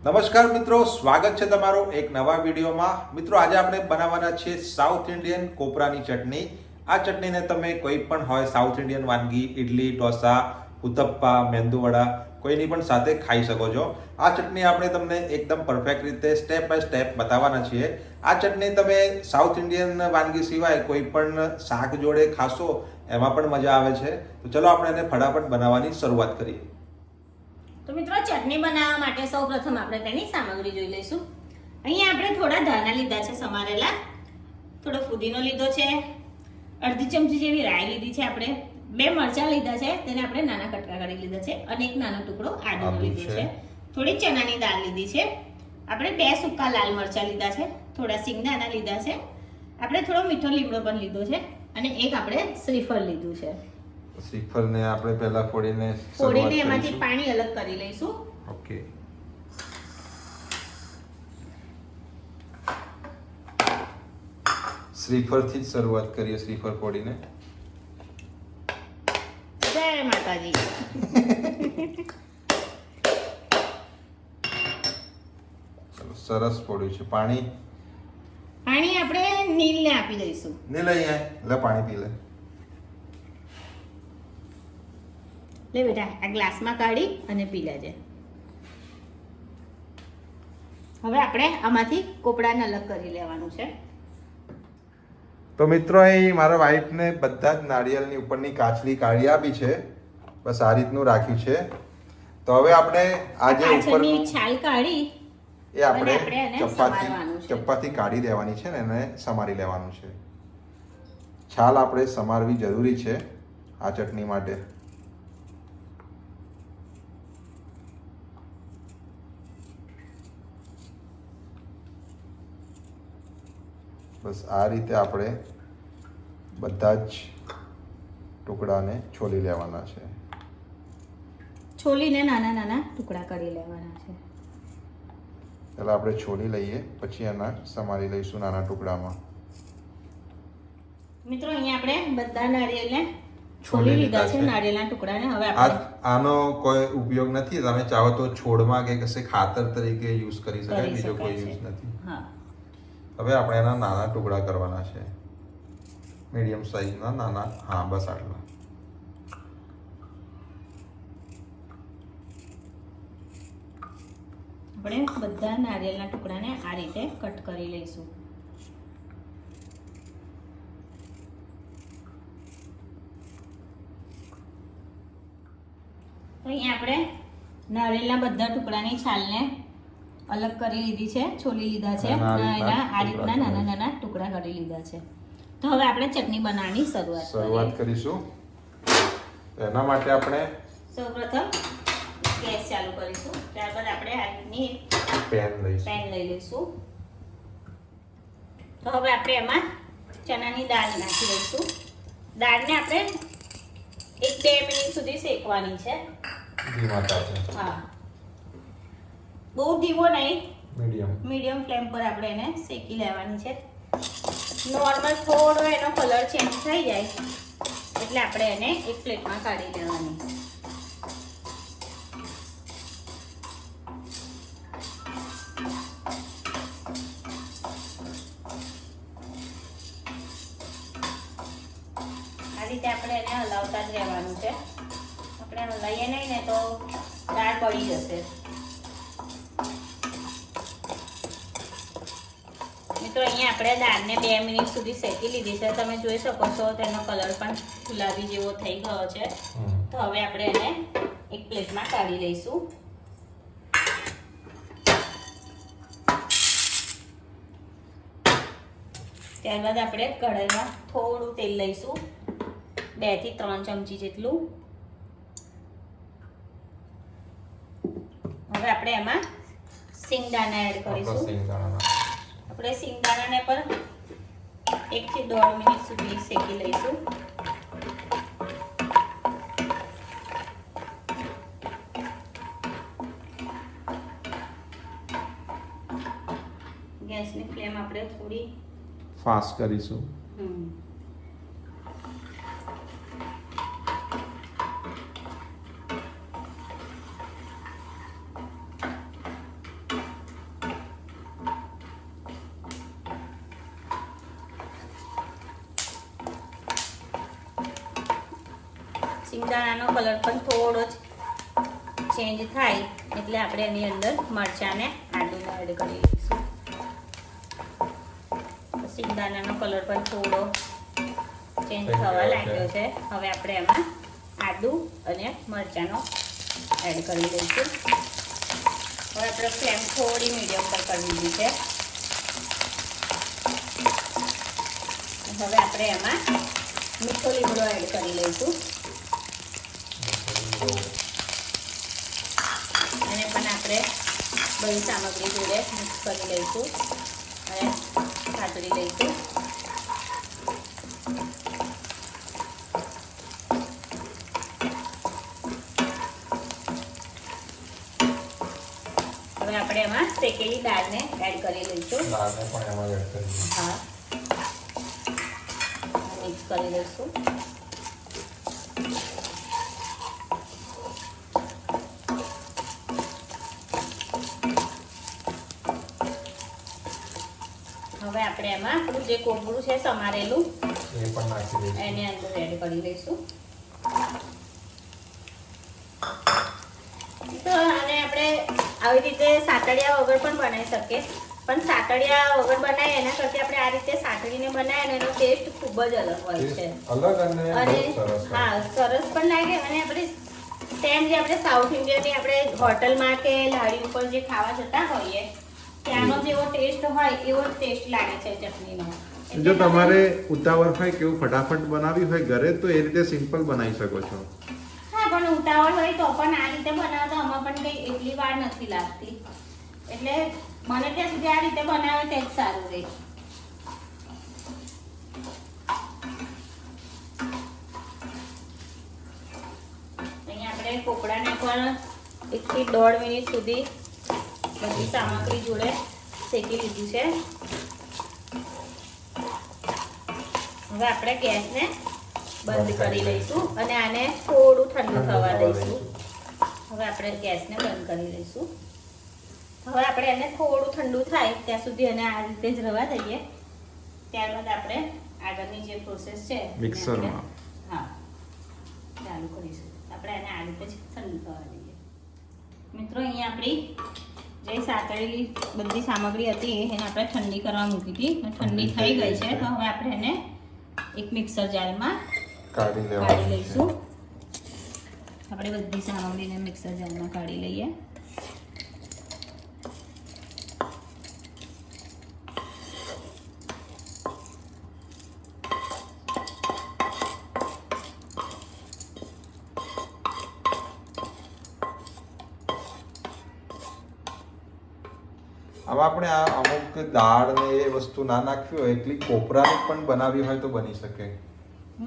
નમસ્કાર મિત્રો, સ્વાગત છે તમારું એક નવા વિડીયોમાં. મિત્રો આજે આપણે બનાવવાના છે સાઉથ ઇન્ડિયન કોપરાની ચટણી. આ ચટણીને તમે કોઈ પણ હોય સાઉથ ઇન્ડિયન વાનગી, ઇડલી, ઢોસા, ઉત્તપ્પા, મેંદુવડા કોઈની પણ સાથે ખાઈ શકો છો. આ ચટણી આપણે તમને એકદમ પરફેક્ટ રીતે સ્ટેપ બાય સ્ટેપ બતાવવાના છીએ. આ ચટણી તમે સાઉથ ઇન્ડિયન વાનગી સિવાય કોઈ પણ શાક જોડે ખાશો એમાં પણ મજા આવે છે. તો ચલો આપણે એને ફટાફટ બનાવવાની શરૂઆત કરીએ. તો મિત્રો ચટણી બનાવવા માટે સૌપ્રથમ આપણે તેની સામગ્રી જોઈ લઈશું. અહીંયા આપણે થોડા ધાણા લીધા છે સમારેલા, થોડો ફુદીનો લીધો છે, અડધી ચમચી જેવી રાઈ લીધી છે, આપણે 2 મરચાં લીધા છે, તેને આપણે નાના કટકા કરી લીધા છે, અને એક નાનો ટુકડો આદુનો લીધો છે, થોડી ચણાની દાળ લીધી છે, આપણે 2 સૂકા લાલ મરચાં લીધા છે, થોડા સિંગદાણા લીધા છે, આપણે થોડો મીઠો લીમડો પણ લીધો છે, અને એક આપણે શ્રીફળ લીધું છે. શ્રીફળને આપણે પહેલા ફોડીને એમાંથી પાણી અલગ કરી લઈશું. ઓકે. શ્રીફળથી જ શરૂઆત કરીએ. શ્રીફળ ફોડીને. જય માતાજી. સરસ ફોડ્યું છે. પાણી આપણે નીલને આપી દઈશું. નીલ અહીંયા એટલે પાણી પી લે. લે બેટા, આ ગ્લાસમાં કાઢી અને પી લેજે. હવે આપણે આમાંથી કોપડાને અલગ કરી લેવાનું છે. તો મિત્રો, અહીં મારા વાઈફને બધા જ નાળિયેરની ઉપરની કાચલી કાઢી આપી છે. બસ આ રીતનું રાખ્યું છે. તો હવે આપણે આ જે ઉપરની છાલ કાઢી એ આપણે એને સમારવાનું છે. ચપ્પાથી કાઢી દેવાની છે ને એને સમારી લેવાનું છે. છાલ આપણે સમારવી જરૂરી છે આ ચટણી માટે. બસ આ રીતે આપણે બધા જ ટુકડાને છોલી લેવાના છે. છોલીને નાના નાના ટુકડા કરી લેવાના છે. પહેલા આપણે છોલી લઈએ, પછી એના સમારી લઈશું નાના ટુકડામાં. મિત્રો, અહીંયા આપણે બધા નારિયેળને છોલી લીધા છે, નારિયેળના ટુકડાને. હવે આનો કોઈ ઉપયોગ નથી. તમે ચાહો તો છોડમાં કે કશે ખાતર તરીકે યુઝ કરી શકાય, બીજો કોઈ યુઝ નથી. હા. હવે આપણે એના નાના ટુકડા કરવાના છે, મીડિયમ સાઈઝના નાના. હા, બસ આટલા. આપણે બધા નારિયેળના ટુકડાને આ રીતે કટ કરી લઈશું. તો અહીંયા આપણે નારિયેળના બધા ટુકડાની છાલને અલગ કરી લીધી છે, છોલી લીધા છે, એના આ રીતના નાના નાના ટુકડા કરી લીધા છે. તો હવે આપણે ચટણી બનાવવાની શરૂઆત કરીશું. એના માટે આપણે સૌપ્રથમ ગેસ ચાલુ કરીશું. ત્યારબાદ આપણે આ રીતની પેન લઈ લઈશું. તો હવે આપણે એમાં ચણાની દાળ નાખી દઈશું. દાળને આપણે 1-2 મિનિટ સુધી શેકવાની છે. હા, બહુ ધીમો નહીં, મીડિયમ ફ્લેમ પર આપણે એને શેકી લેવાની છે. નોર્મલ થોડો એનો કલર ચેન્જ થઈ જાય એટલે આપણે એને એક પ્લેટમાં કાઢી લેવાની. આ રીતે આપણે એને હલાવતા જ રહેવાનું છે. આપણે હલાવીએ નહીં ને તો દાળ પડી જશે. મિત્રો, અહીંયા આપણે દાળને 2 મિનિટ સુધી શેકી લીધી છે. તમે જોઈ શકો છો તેનો કલર પણ ગુલાબી જેવો થઈ ગયો છે. તો હવે આપણે એને એક પ્લેટમાં કાઢી લઈશું. ત્યારબાદ આપણે કઢાઈમાં થોડું તેલ લઈશું, 2 થી 3 ચમચી જેટલું. હવે આપણે એમાં સિંગદાણા એડ કરીશું. આપણે સિંગદાણાને પણ 1 થી 1.5 મિનિટ સુધી શેકી લઈશું. ગેસની ફ્લેમ આપણે થોડી ફાસ્ટ કરીશું. સિંગદાણાનો કલર પણ થોડો જ ચેન્જ થાય એટલે આપણે એની અંદર મરચાંને આદુને એડ કરી લઈશું. સિંગદાણાનો કલર પણ થોડો ચેન્જ થવા લાગ્યો છે. હવે આપણે એમાં આદુ અને મરચાંનો એડ કરી લઈશું. હવે આપણે ફ્લેમ થોડી મીડિયમ પર કરી દીધી છે. હવે આપણે એમાં મીઠો લીમડો એડ કરી લઈશું અને પણ આપણે બધી સામગ્રી જોડે મિક્સ કરી લઈશું અને સાતળી લઈશું. હવે આપણે એમાં શેકેલી દાળને એડ કરી લઈશું. દાળને પણ એમાં એડ કરી દઈશું. હા, મિક્સ કરી લઈશું. હવે આપણે એમાં આપણું જે કોપરું છે સમારેલું એ પણ નાખી દઈશું. એને અંદર એડ કરી લઈશું. તો આને આપણે આવી રીતે સાતળિયા વગર પણ બનાવી શકીએ, પણ સાતળિયા વગર બનાવીએ એના કરતાં આપણે આ રીતે સાતળીને બનાવીએ અને એનો ટેસ્ટ ખૂબ જ અલગ હોય છે. અલગ અને બહુ સરસ. હા, સરસ પણ લાગે અને આપણે સેમ જે આપણે સાઉથ ઇન્ડિયનની આપણે હોટલમાં કે લારી ઉપર જે ખાવા જતા હોઈએ ત્યાંનો જેવો ટેસ્ટ હોય એવો ટેસ્ટ લાગે છે ચટણીનો. જો તમારે ઉતાવળ હોય કેવું ફટાફટ બનાવી હોય ઘરે તો એ રીતે સિમ્પલ બનાવી શકો છો. હા, પણ ઉતાવળ હોય તો પણ આ રીતે બનાવો તો આમાં પણ કંઈ એટલી વાર નથી લાગતી. એટલે મને ત્યાં સુધી આ રીતે બનાવે તે જ સારું રહે. અહીંયા આપણે કોપડાને પણ 1 થી 1.5 મિનિટ સુધી બધી સામગ્રી જોડે શેકી લીધું છે. હવે આપણે ગેસને બંધ કરી લઈશું અને આને થોડું ઠંડુ થવા દઈશું. હવે આપણે ગેસને બંધ કરી લઈશું. હવે આપણે એને થોડું ઠંડુ થાય ત્યાં સુધી એને આ રીતે જ રવા દઈએ. ત્યારબાદ આપણે આગળની જે પ્રોસેસ છે મિક્સરમાં. હા, ચાલુ કરીશું. આપણે એને આ રીતે જ ઠંડુ થવા દઈએ. મિત્રો, અહીંયા આપણી જે સાતળેલી બધી સામગ્રી હતી એને આપણે ઠંડી કરવા મૂકી હતી. ઠંડી થઈ ગઈ છે તો હવે આપણે એને એક મિક્સર જારમાં કાઢી લઈશું. આપણે બધી સામગ્રીને મિક્સર જારમાં કાઢી લઈએ. આમાં આપણે આ અમુક દાળ ને એ વસ્તુ ના નાખવી હોય એટલી કોપરાની પણ બનાવી હોય તો બની શકે.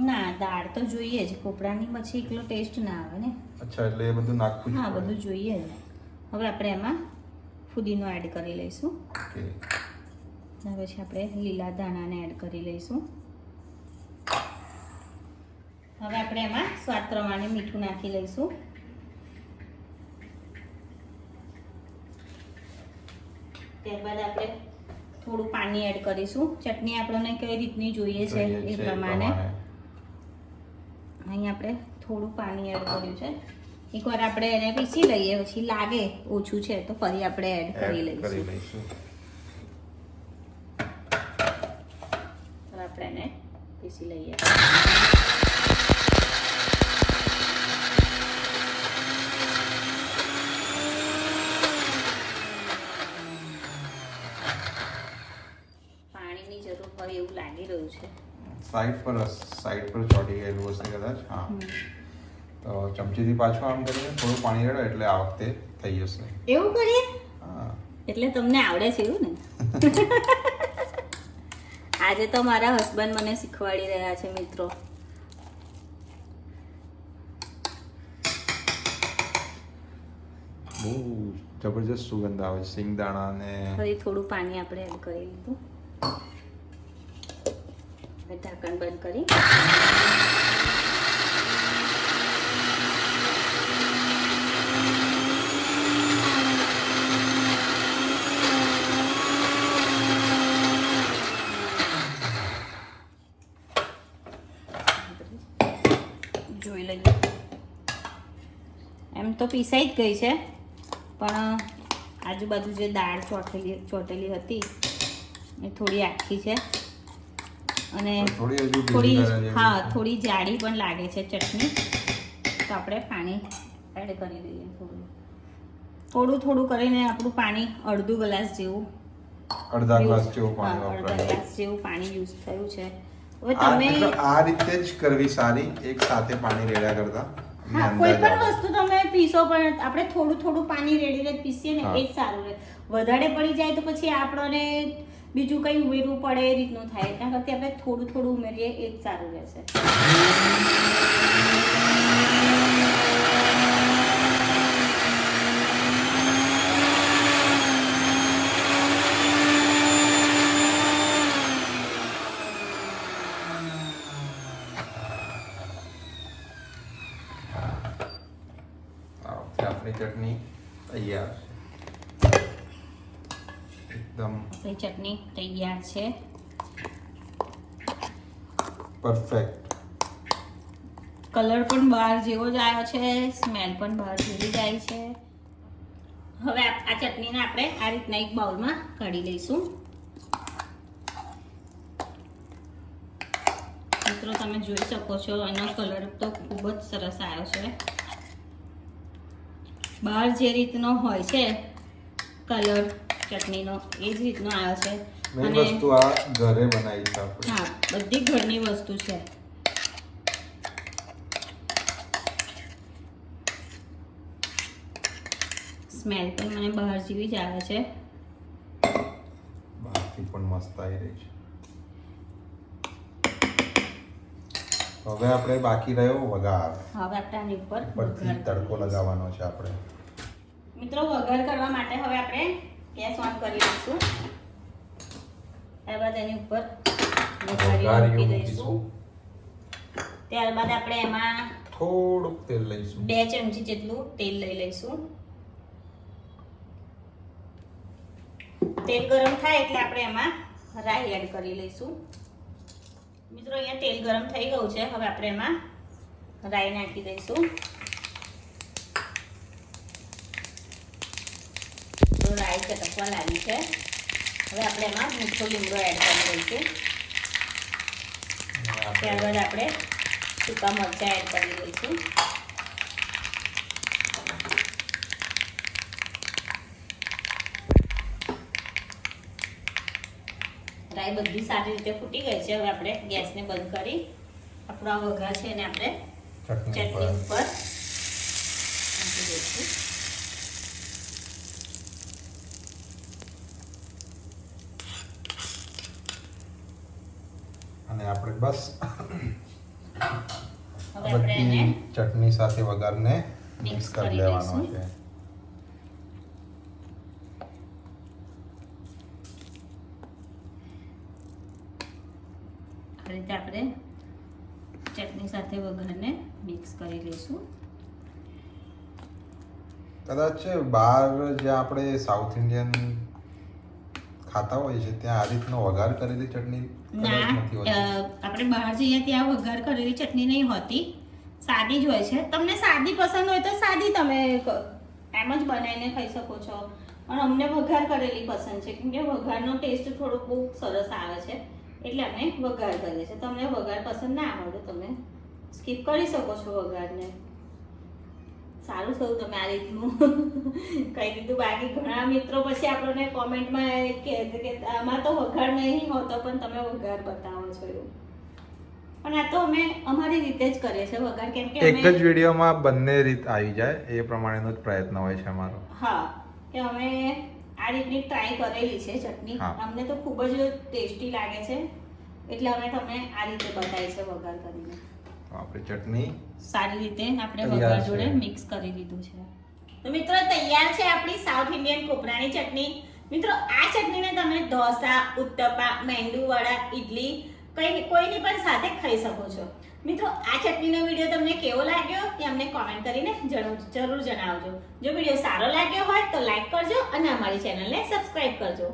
ના, દાળ તો જોઈએ જ. કોપરાની પછી એકલો ટેસ્ટ ના આવે ને. અચ્છા, એટલે એ બધું નાખવું જ હા, પડે. બધું જોઈએ જ. હવે આપણે એમાં ફુદીનો એડ કરી લઈશું. ઓકે. અને પછી આપણે લીલા ધાણાને એડ કરી લઈશું. હવે આપણે એમાં સ્વાદ પ્રમાણે મીઠું નાખી લઈશું. ત્યારબાદ આપણે થોડું પાણી એડ કરીશું. ચટણી આપણને કઈ રીતની જોઈએ છે એ પ્રમાણે. અહીં આપણે થોડું પાણી એડ કર્યું છે. એકવાર આપણે એને પીસી લઈએ પછી લાગે ઓછું છે તો ફરી આપણે એડ કરી લઈશું. હવે આપણે એને પીસી લઈએ. પાણીની જરૂર હોય એવું લાગી રહ્યું છે. સાઈડ પર ચોટી ગયેલું હશે કદાચ. હા, તો ચમચીથી પાછું આમ કરીને થોડું પાણી રેડો એટલે આ વખતે થઈ જશે. એવું કરીએ? હા, એટલે તમને આવડે છે એવું ને? આજે તો મારા હસબન્ડ મને શીખવાડી રહ્યા છે મિત્રો. બહુ જબરજસ્ત સુગંધ આવે છે સિંગદાણા ને. ફરી થોડું પાણી આપણે એડ કરી લીધું. હવે ઢાંકણ બંધ કરી જોઈ લઈએ. તો પીસાઈ જ ગઈ છે, પણ આજુબાજુ જે દાળ ચોટેલી હતી એ થોડી આખી છે અને થોડી જાડી પણ લાગે છે ચટણી. તો આપણે પાણી એડ કરી દઈએ. થોડું કરીને આપણું પાણી અડધું ગ્લાસ જેવું અડધા ગ્લાસ જેવું પાણી અડધા વપરાય. ગ્લાસ જેવું પાણી યુઝ થયું છે. હવે આ તમે મિત્રો આ રીતે જ કરવી સારી, એક સાથે પાણી રેડ્યા કરતા. હા, કોઈ પણ વસ્તુ તમે પીસો પણ આપણે થોડું પાણી રેડીને જ પીસીએ ને એ જ સારું રહે. વધારે પડી જાય તો પછી આપણને બીજું કંઈ ઉમેરવું પડે એ રીતનું થાય. એના કરતાં આપણે થોડું ઉમેરીએ એ જ સારું રહેશે. આપણી ચટણી તૈયાર છે એકદમ આપણી ચટણી તૈયાર છે. પરફેક્ટ. કલર પણ બહાર જેવો જ આવ્યો છે, સ્મેલ પણ બહાર જેવી જાય છે. હવે આ ચટણીને આપણે આ રીતના એક બાઉલમાં કાઢી લઈશું. મિત્રો તમે જોઈ શકો છો એનો કલર તો ખૂબ જ સરસ આવ્યો છે. બહાર જે રીતનો હોય છે કલર ચટણીનો એ જ રીતનો આવ્યો છે. મેઈન વસ્તુ આ ઘરે બનાવી છે આપણે. હા, બધી ઘરની વસ્તુ છે. સ્મેલ પણ મને બહાર જેવી જ આવે છે. બહારથી પણ મસ્ત આવી રહી છે. હવે આપણે બાકી રહ્યો વઘાર. હવે આપણે આની ઉપર ઉપરથી તડકો લગાવવાનો છે આપણે. મિત્રો વઘાર કરવા માટે હવે આપણે ગેસ ઓન કરી દઈશું. ત્યારબાદ એની ઉપર વઘારીઓ મૂકી દઈશું. ત્યારબાદ આપણે એમાં થોડુંક તેલ લઈશું. 2 ચમચી જેટલું તેલ લઈ લઈશું. તેલ ગરમ થાય એટલે આપણે એમાં રાઈ એડ કરી લઈશું. મિત્રો અહીંયા તેલ ગરમ થઈ ગયું છે. હવે આપણે એમાં રાઈ નાખી દઈશું. તો રાઈ ચટકવા લાગી છે. હવે આપણે એમાં મીઠો લીમડો એડ કરી દઈશું. ત્યારબાદ આપણે સૂકા મરચાં એડ કરી દઈશું. રાઈ બધી સારી રીતે ફૂટી ગઈ છે. હવે આપણે ગેસને બંધ કરી આપણો આ વઘાર છે એને આપણે ચટણી ઉપર નાખી દઈશું. અને આપણે બસ હવે આપણે એને બધી ચટણી સાથે વઘારને મિક્સ મિક્સ કરી કરી લેવાનો લઈશું. છે. આ રીતે આપણે ચટણી સાથે વઘારને મિક્સ કરી લઈશું. કદાચ બહાર જે આપણે સાઉથ ઇન્ડિયન ખાતા હોય છે ત્યાં આ રીતનો વઘાર કરેલી ચટણી કદાચ નથી હોતી. આપણે બહાર જઈએ ત્યાં વઘાર કરેલી ચટણી નહીં હોતી, સાદી જ હોય છે. તમને સાદી પસંદ હોય તો સાદી તમે એમ જ બનાવીને ખાઈ શકો છો. પણ અમને વઘાર કરેલી પસંદ છે કેમ કે વઘારનો ટેસ્ટ થોડોક બહુ સરસ આવે છે એટલે અમે વઘાર કરીએ છીએ. તમને વઘાર પસંદ ના આવે તો તમે સ્કીપ કરી શકો છો વઘારને. સારું થયું તમે આ રીતનું કહી દીધું. બાકી ઘણા મિત્રો પછી આપણને કોમેન્ટમાં કહે છે કે આમાં તો વઘાર નહીં હોતો પણ તમે વઘાર બતાવો છો એવું. પણ આ તો અમે અમારી રીતે જ કરીએ છીએ વઘાર કેમ કે એક જ વિડીયોમાં બંને રીત આવી જાય એ પ્રમાણેનો જ પ્રયત્ન હોય છે અમારો. હા, કે અમે આ રીતની ટ્રાય કરેલી છે ચટણી. હા. અમને તો ખૂબ જ ટેસ્ટી લાગે છે એટલે અમે તમને આ રીતે બતાવી છે વઘાર કરીને. તો આપણી ચટણી સારી રીતે આપણે તૈયાર વઘાર જોડે છે. મિક્સ કરી દીધું છે. તો મિત્રો તૈયાર છે આપણી સાઉથ ઇન્ડિયન કોપરાની ચટણી. મિત્રો આ ચટણીને તમે ઢોસા, ઉત્તપા, મેંદુ વડા, ઇડલી કોઈની પણ સાથે ખાઈ શકો છો. મિત્રો આ ચટણીનો વિડીયો તમને કેવો લાગ્યો તે અમને કોમેન્ટ કરીને જરૂર જણાવજો. જો વિડીયો સારો લાગ્યો હોય તો લાઈક કરજો અને અમારી ચેનલને સબસ્ક્રાઇબ કરજો.